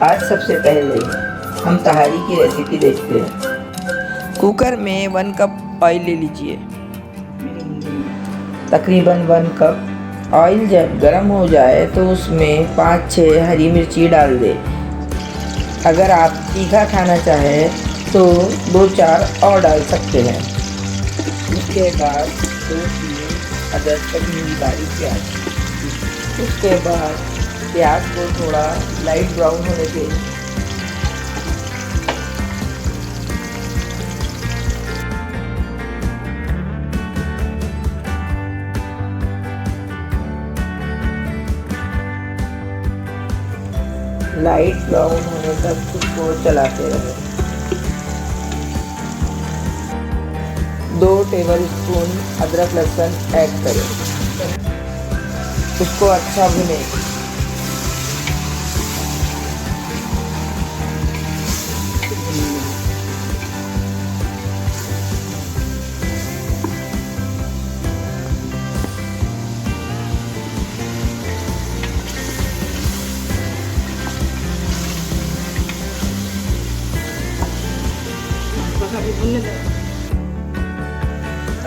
आज सबसे पहले हम तहारी की रेसिपी देखते हैं। कुकर में 1 कप ऑयल ले लीजिए। तकरीबन 1 कप ऑयल जब गर्म हो जाए तो उसमें 5-6 हरी मिर्ची डाल दें। अगर आप तीखा खाना चाहें तो 2-4 और डाल सकते हैं। उसके बाद 2-3 अदरक कटी हुई बारीक प्याज। उसके बाद प्याज को थोड़ा लाइट ब्राउन होने दें। लाइट ब्राउन होने तक उसको चलाते रहें। 2 टेबलस्पून अदरक लहसुन ऐड करें। उसको अच्छा भुनें।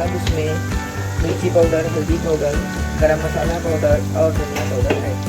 अब उसमें मिर्ची पाउडर, हल्दी पाउडर, गरम मसाला पाउडर और धनिया पाउडर ऐड करें।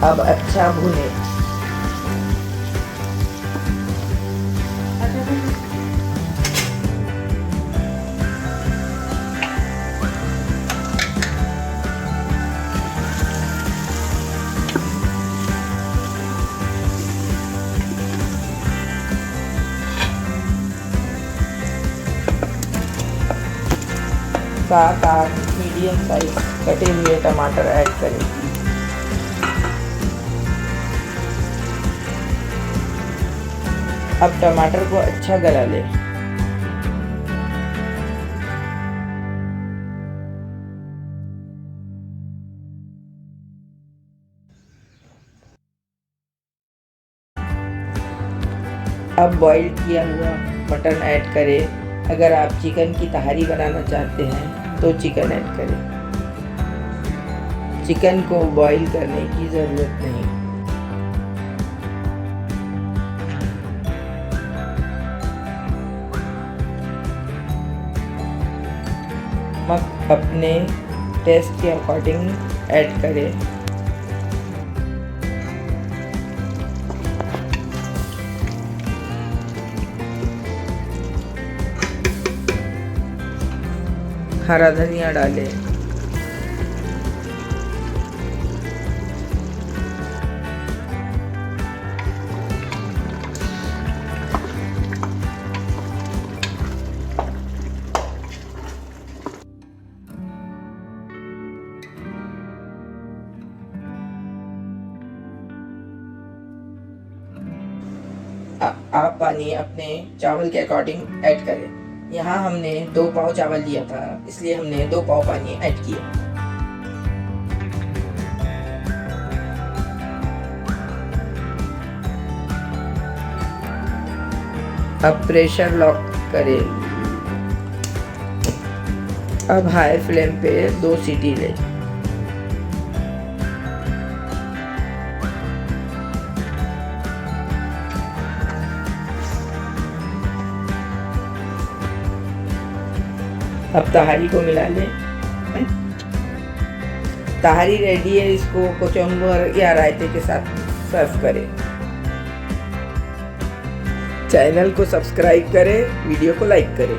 अब अच्छा भूनें। सात आठ मीडियम साइज कटे हुए टमाटर ऐड करें। अब टमाटर को अच्छा गला लें। अब बॉईल किया हुआ मटन ऐड करें। अगर आप चिकन की तहारी बनाना चाहते हैं तो चिकन ऐड करें। चिकन को बॉईल करने की ज़रूरत नहीं। नमक अपने टेस्ट के अकॉर्डिंग ऐड करें। हरा धनिया डालें। आप पानी अपने चावल के अकॉर्डिंग ऐड करें। यहाँ हमने 2 पाव चावल लिया था, इसलिए हमने 2 पाव पानी ऐड किया। अब प्रेशर लॉक करें। अब हाई फ्लेम पे 2 सीटी लें। अब तहारी को मिला लें। तहारी रेडी है। इसको कचुम्बर या रायते के साथ सर्व करें। चैनल को सब्सक्राइब करें, वीडियो को लाइक करें।